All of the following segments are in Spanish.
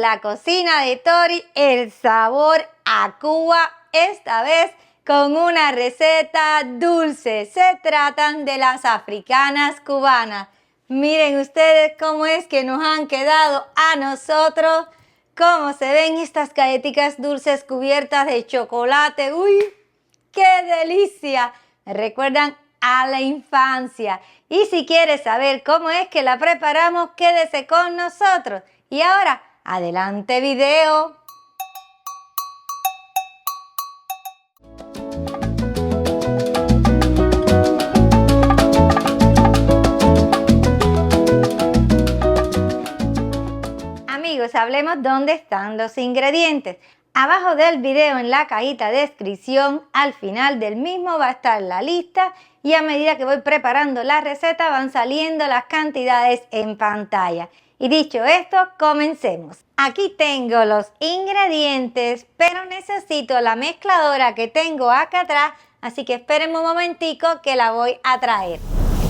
la cocina de Tori, el sabor a Cuba, esta vez con una receta dulce. Se tratan de las africanas cubanas. Miren ustedes cómo es que nos han quedado a nosotros, cómo se ven estas galletitas dulces cubiertas de chocolate. ¡Uy! ¡Qué delicia! Me recuerdan a la infancia. Y si quieres saber cómo es que la preparamos, quédese con nosotros. Y ahora, adelante video. Amigos, hablemos dónde están los ingredientes. Abajo del video en la cajita de descripción, al final del mismo va a estar la lista y a medida que voy preparando la receta van saliendo las cantidades en pantalla. Y dicho esto, comencemos. Aquí tengo los ingredientes, pero necesito la mezcladora que tengo acá atrás, así que espérenme un momentico que la voy a traer.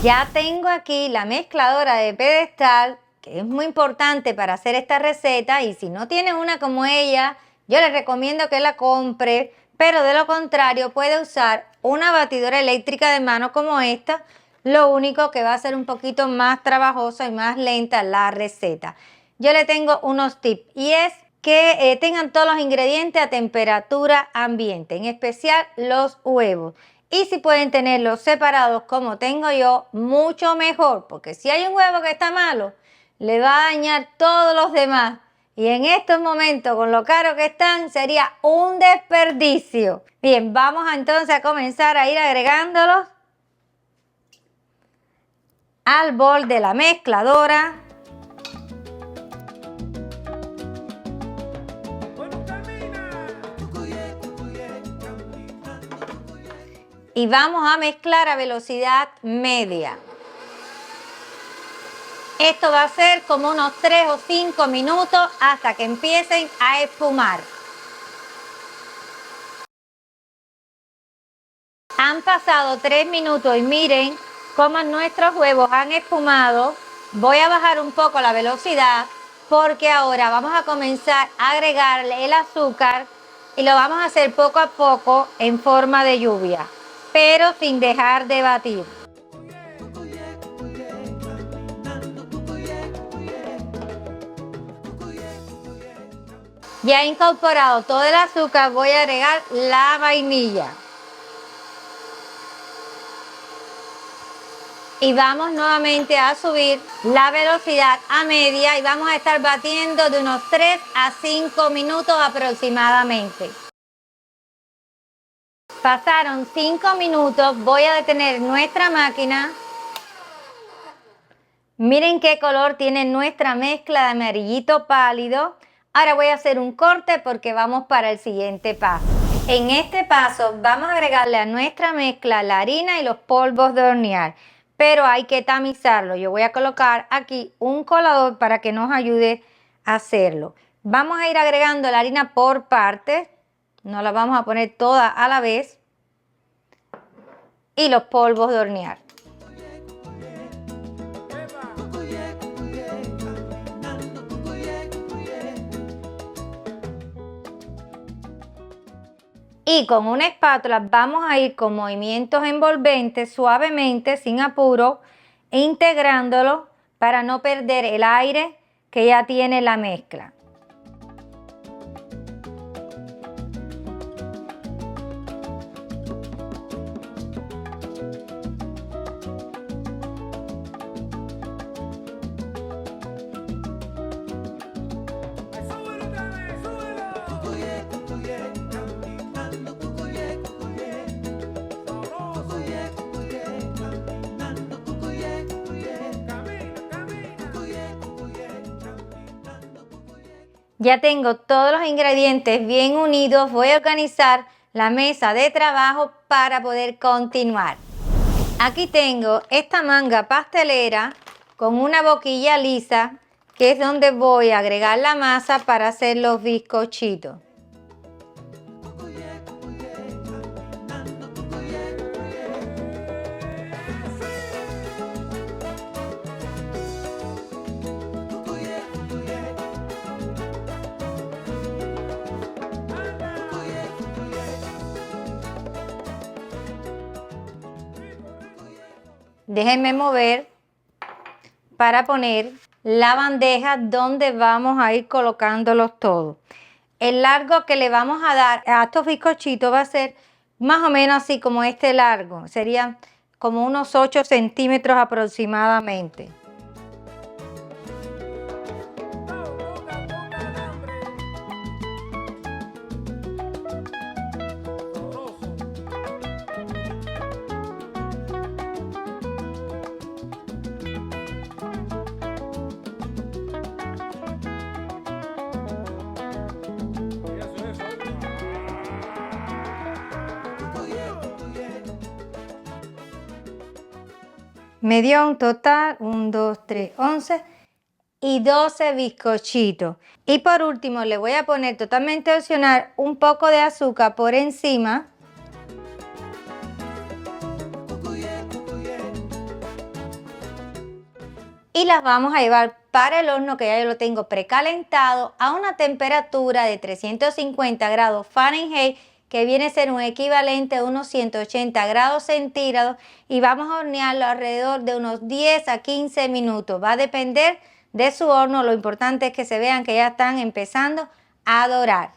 Ya tengo aquí la mezcladora de pedestal, que es muy importante para hacer esta receta, y si no tiene una como ella, yo les recomiendo que la compre, pero de lo contrario puede usar una batidora eléctrica de mano como esta. Lo único que va a ser un poquito más trabajosa y más lenta la receta. Yo le tengo unos tips y es que tengan todos los ingredientes a temperatura ambiente, en especial los huevos. Y si pueden tenerlos separados como tengo yo, mucho mejor, porque si hay un huevo que está malo, le va a dañar todos los demás. Y en estos momentos, con lo caro que están, sería un desperdicio. Bien, vamos entonces a comenzar a ir agregándolos al bol de la mezcladora. Y vamos a mezclar a velocidad media. Esto va a ser como unos 3 o 5 minutos hasta que empiecen a espumar. Han pasado 3 minutos y miren cómo nuestros huevos han espumado. Voy a bajar un poco la velocidad porque ahora vamos a comenzar a agregarle el azúcar y lo vamos a hacer poco a poco en forma de lluvia, pero sin dejar de batir. Ya he incorporado todo el azúcar, voy a agregar la vainilla. Y vamos nuevamente a subir la velocidad a media y vamos a estar batiendo de unos 3 a 5 minutos aproximadamente. Pasaron 5 minutos, voy a detener nuestra máquina. Miren qué color tiene nuestra mezcla de amarillito pálido. Ahora voy a hacer un corte porque vamos para el siguiente paso. En este paso vamos a agregarle a nuestra mezcla la harina y los polvos de hornear, pero hay que tamizarlo. Yo voy a colocar aquí un colador para que nos ayude a hacerlo. Vamos a ir agregando la harina por partes, no la vamos a poner toda a la vez, y los polvos de hornear. Y con una espátula vamos a ir con movimientos envolventes, suavemente, sin apuro, integrándolo para no perder el aire que ya tiene la mezcla. Ya tengo todos los ingredientes bien unidos, voy a organizar la mesa de trabajo para poder continuar. Aquí tengo esta manga pastelera con una boquilla lisa, que es donde voy a agregar la masa para hacer los bizcochitos. Déjenme mover para poner la bandeja donde vamos a ir colocándolos todos. El largo que le vamos a dar a estos bizcochitos va a ser más o menos así como este largo. Serían como unos 8 centímetros aproximadamente. Me dio un total, 1, 2, 3, 11 y 12 bizcochitos. Y por último le voy a poner totalmente opcional un poco de azúcar por encima. Y las vamos a llevar para el horno, que ya yo lo tengo precalentado a una temperatura de 350 grados Fahrenheit, que viene a ser un equivalente a unos 180 grados centígrados, y vamos a hornearlo alrededor de unos 10 a 15 minutos. Va a depender de su horno. Lo importante es que se vean que ya están empezando a dorar.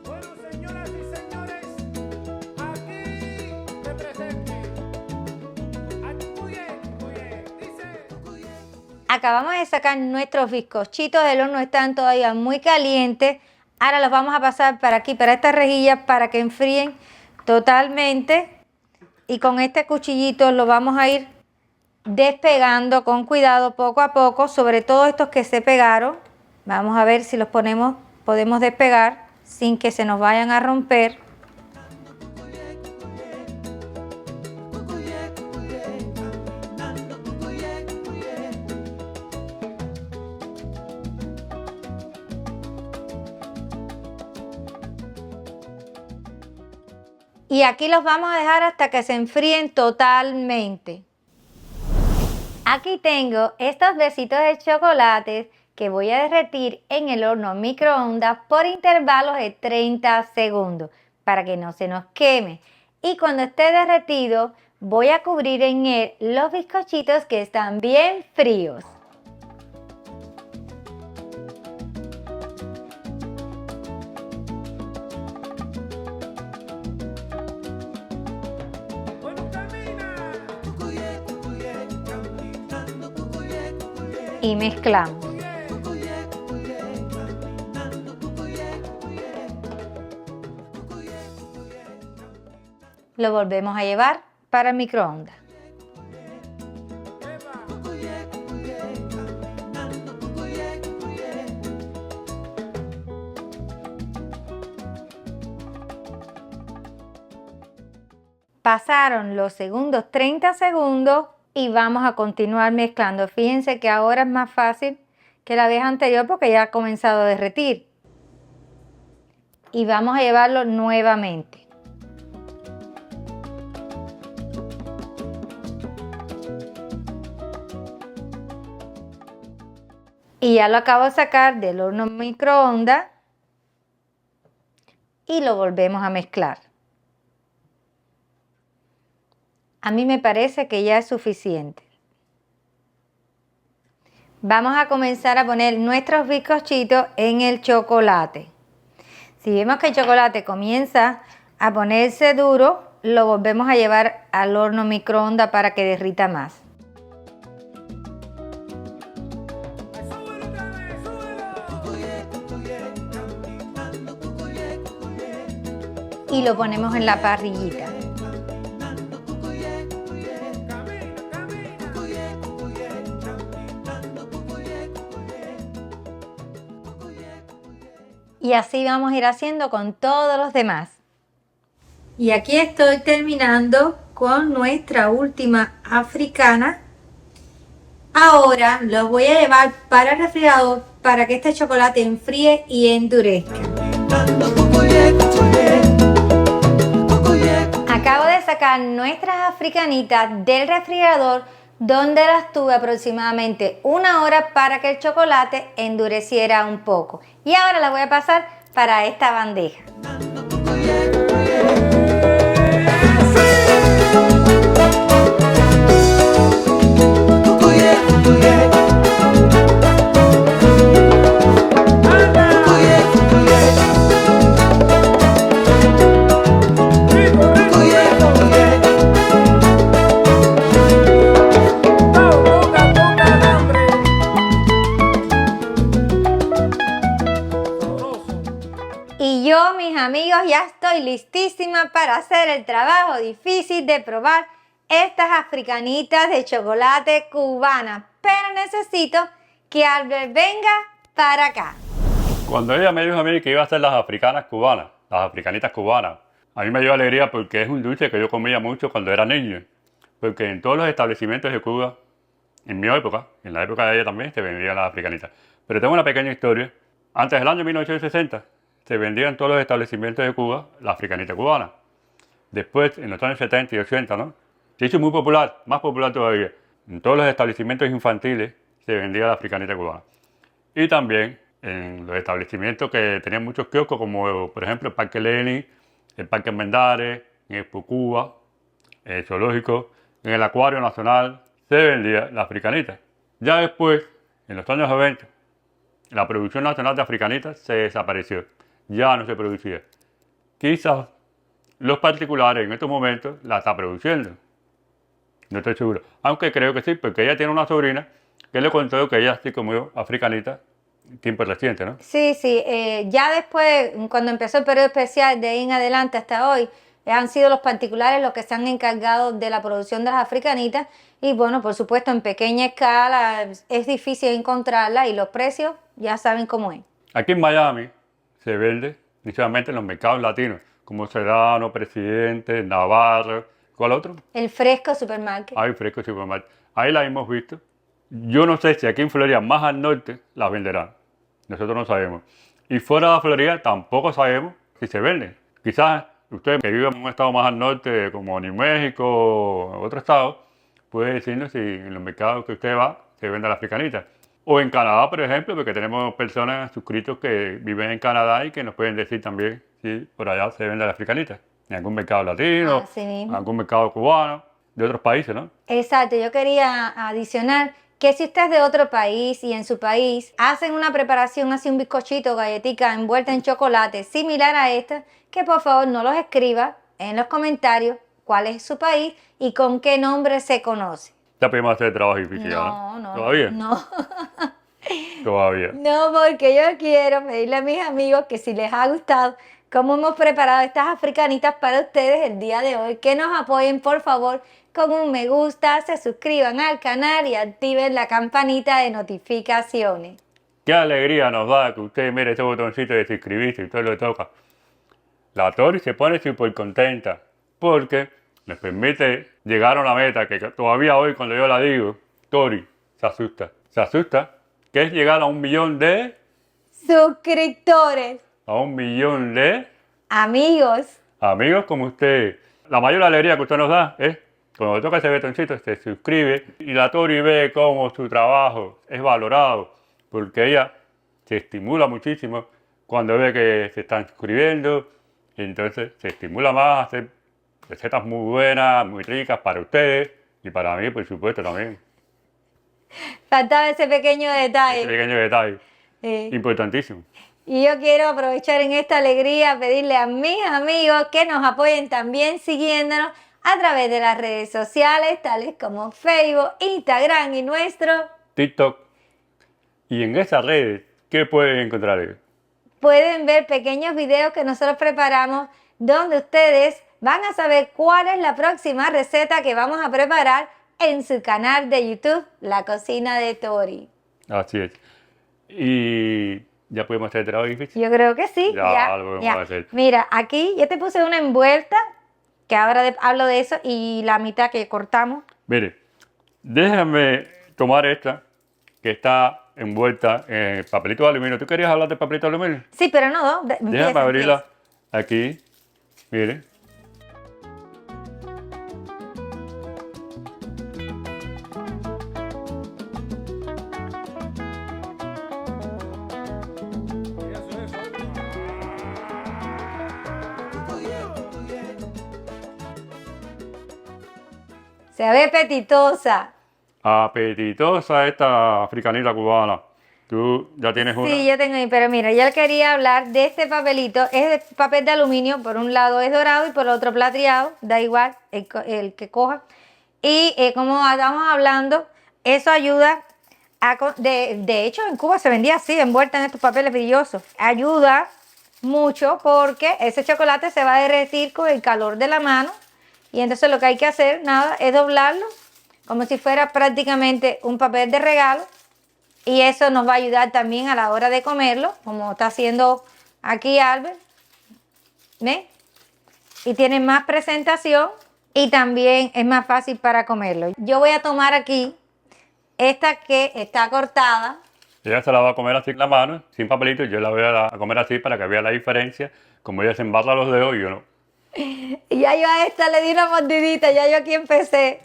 Bueno, señoras y señores, aquí me presento. Acabamos de sacar nuestros bizcochitos del horno, están todavía muy calientes. Ahora los vamos a pasar para aquí, para esta rejilla, para que enfríen totalmente. Y con este cuchillito lo vamos a ir despegando con cuidado, poco a poco, sobre todo estos que se pegaron. Vamos a ver si los podemos despegar sin que se nos vayan a romper. Y aquí los vamos a dejar hasta que se enfríen totalmente. Aquí tengo estos besitos de chocolate que voy a derretir en el horno microondas por intervalos de 30 segundos para que no se nos queme. Y cuando esté derretido voy a cubrir en él los bizcochitos que están bien fríos. Y mezclamos. Lo volvemos a llevar para el microondas. Pasaron los segundos 30 segundos. Y vamos a continuar mezclando. Fíjense que ahora es más fácil que la vez anterior porque ya ha comenzado a derretir. Y vamos a llevarlo nuevamente. Y ya lo acabo de sacar del horno microondas. Y lo volvemos a mezclar. A mí me parece que ya es suficiente. Vamos a comenzar a poner nuestros bizcochitos en el chocolate. Si vemos que el chocolate comienza a ponerse duro, lo volvemos a llevar al horno microondas para que derrita más. Y lo ponemos en la parrillita. Y así vamos a ir haciendo con todos los demás. Y aquí estoy terminando con nuestra última africana. Ahora los voy a llevar para el refrigerador para que este chocolate enfríe y endurezca. Acabo de sacar nuestras africanitas del refrigerador, donde las tuve aproximadamente 1 hora para que el chocolate endureciera un poco. Y ahora la voy a pasar para esta bandeja. listísima para hacer el trabajo difícil de probar estas africanitas de chocolate cubanas, pero necesito que Albert venga para acá. Cuando ella me dijo a mí que iba a hacer las africanas cubanas, las africanitas cubanas, a mí me dio alegría porque es un dulce que yo comía mucho cuando era niño. Porque en todos los establecimientos de Cuba, en mi época, en la época de ella también, se vendían las africanitas. Pero tengo una pequeña historia. Antes del año 1960, se vendían en todos los establecimientos de Cuba la africanita cubana. Después, en los años 70 y 80, ¿no? Se hizo muy popular, más popular todavía. En todos los establecimientos infantiles se vendía la africanita cubana. Y también en los establecimientos que tenían muchos kioscos, como por ejemplo el Parque Lenin, el Parque Mendares, en Expo Cuba, el Zoológico, en el Acuario Nacional, se vendía la africanita. Ya después, en los años 90, la producción nacional de africanitas se desapareció. Ya no se producía. Quizás los particulares en estos momentos la están produciendo. No estoy seguro. Aunque creo que sí, porque ella tiene una sobrina que le contó que ella sí comió africanita tiempo reciente, ¿no? Sí, ya después, cuando empezó el periodo especial, de ahí en adelante hasta hoy, han sido los particulares los que se han encargado de la producción de las africanitas y bueno, por supuesto en pequeña escala es difícil encontrarla y los precios ya saben cómo es. Aquí en Miami se vende principalmente en los mercados latinos, como Sedano, Presidente, Navarro, ¿cuál otro? El Fresco Supermarket. Hay Fresco Supermarket. Ahí la hemos visto. Yo no sé si aquí en Florida, más al norte, las venderán. Nosotros no sabemos. Y fuera de Florida tampoco sabemos si se venden. Quizás usted que vive en un estado más al norte, como New México o otro estado, puede decirnos si en los mercados que usted va se vende la africanita. O en Canadá, por ejemplo, porque tenemos personas suscritos que viven en Canadá y que nos pueden decir también si por allá se vende la africanita. En algún mercado latino, en algún mercado cubano, de otros países, ¿no? Exacto, yo quería adicionar que si usted es de otro país y en su país hacen una preparación, así un bizcochito, galletica envuelta en chocolate similar a esta, que por favor no los escriba en los comentarios cuál es su país y con qué nombre se conoce. Ya podemos hacer trabajo difícil, ¿no? No. ¿Todavía? No. Todavía. No, porque yo quiero pedirle a mis amigos que si les ha gustado cómo hemos preparado estas africanitas para ustedes el día de hoy, que nos apoyen por favor con un me gusta, se suscriban al canal y activen la campanita de notificaciones. Qué alegría nos da que usted mire ese botoncito de suscribirse y usted lo toca. La Tori se pone súper contenta porque les permite llegar a una meta que todavía hoy cuando yo la digo, Tori se asusta. Se asusta, que es llegar a 1 millón de suscriptores. A 1 millón de amigos como usted. La mayor alegría que usted nos da es cuando toca ese botoncito, se suscribe y la Tori ve cómo su trabajo es valorado, porque ella se estimula muchísimo cuando ve que se están suscribiendo, y entonces se estimula más a hacer recetas muy buenas, muy ricas para ustedes y para mí, por supuesto, también. Faltaba ese pequeño detalle. Ese pequeño detalle. Importantísimo. Y yo quiero aprovechar en esta alegría pedirle a mis amigos que nos apoyen también siguiéndonos a través de las redes sociales, tales como Facebook, Instagram y nuestro TikTok. Y en esas redes, ¿qué pueden encontrar ellos? Pueden ver pequeños videos que nosotros preparamos donde ustedes van a saber cuál es la próxima receta que vamos a preparar en su canal de YouTube, La Cocina de Tori. Así es. Y ya podemos hacer trabajo difícil. Yo creo que sí. Ya lo podemos hacer. Mira, aquí yo te puse una envuelta, que ahora hablo de eso, y la mitad que cortamos. Mire, déjame tomar esta, que está envuelta en papelito de aluminio. ¿Tú querías hablar de papelito de aluminio? Sí, pero no. Déjame abrirla aquí. Mire. Se ve apetitosa. Apetitosa esta africanita cubana. ¿Tú ya tienes una? Sí, yo tengo ahí, pero mira, yo quería hablar de este papelito. Es de papel de aluminio, por un lado es dorado y por el otro plateado, da igual el que coja. Y como estamos hablando, eso ayuda a... De hecho, en Cuba se vendía así, envuelta en estos papeles brillosos. Ayuda mucho porque ese chocolate se va a derretir con el calor de la mano y entonces lo que hay que hacer, nada, es doblarlo como si fuera prácticamente un papel de regalo y eso nos va a ayudar también a la hora de comerlo, como está haciendo aquí Albert, ¿ves? Y tiene más presentación y también es más fácil para comerlo. Yo voy a tomar aquí esta que está cortada. Ella se la va a comer así en la mano, sin papelito, y yo la voy a comer así para que vea la diferencia. Como ella se embarra los dedos y yo no. Y ya yo a esta le di una mordidita, ya yo aquí empecé.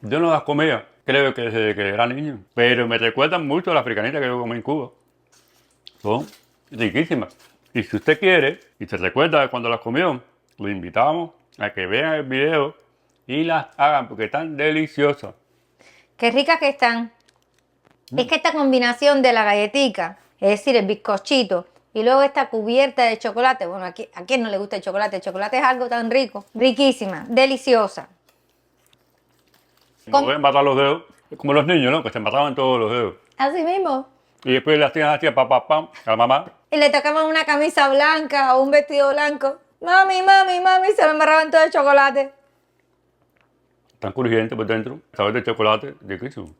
Yo no las comía, creo que desde que era niño, pero me recuerdan mucho a las africanitas que yo comí en Cuba. Son riquísimas. Y si usted quiere y se recuerda de cuando las comió, lo invitamos a que vean el video y las hagan porque están deliciosas. Qué ricas que están. Es que esta combinación de la galletica, es decir, el bizcochito, y luego esta cubierta de chocolate, bueno, ¿a quién no le gusta el chocolate? El chocolate es algo tan rico, riquísima, deliciosa. No voy a embarrar los dedos, es como los niños, ¿no? Que se embarraban todos los dedos. Así mismo. Y después le hacían así, pam, pam, pam, a la mamá. Y le tocaban una camisa blanca o un vestido blanco. Mami, mami, mami, se me embarraban todo el chocolate. Tan crujiente por dentro, sabor de chocolate, riquísimo.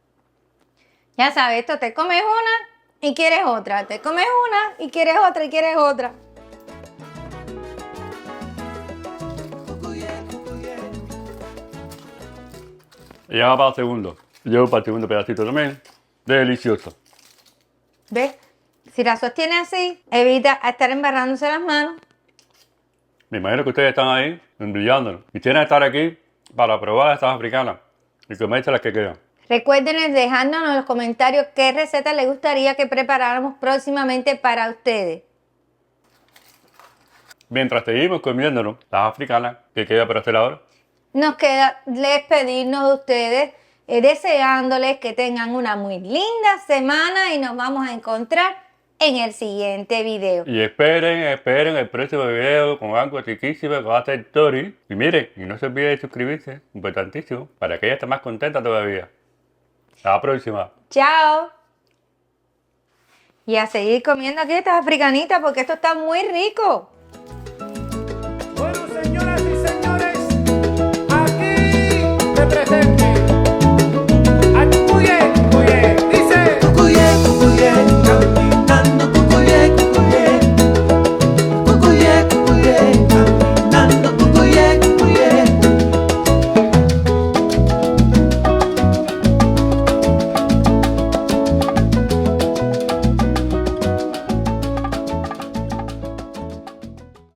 Ya sabes, esto te comes una y quieres otra. Te comes una y quieres otra y quieres otra. Y ya va para el segundo. Yo para el segundo pedacito también. Delicioso. ¿Ves? Si la sostiene así, evita estar embarrándose las manos. Me imagino que ustedes están ahí, brillando. Y tienen que estar aquí para probar estas africanas y comerse las que quedan. Recuerden dejarnos en los comentarios qué receta les gustaría que preparáramos próximamente para ustedes. Mientras seguimos comiéndonos las africanas, ¿qué queda por hacer ahora? Nos queda despedirnos de ustedes, deseándoles que tengan una muy linda semana y nos vamos a encontrar en el siguiente video. Y esperen el próximo video con algo riquísimo que va a ser Tori. Y miren, y no se olviden de suscribirse, importantísimo, para que ella esté más contenta todavía. Hasta la próxima. ¡Chao! Y a seguir comiendo aquí estas africanitas porque esto está muy rico.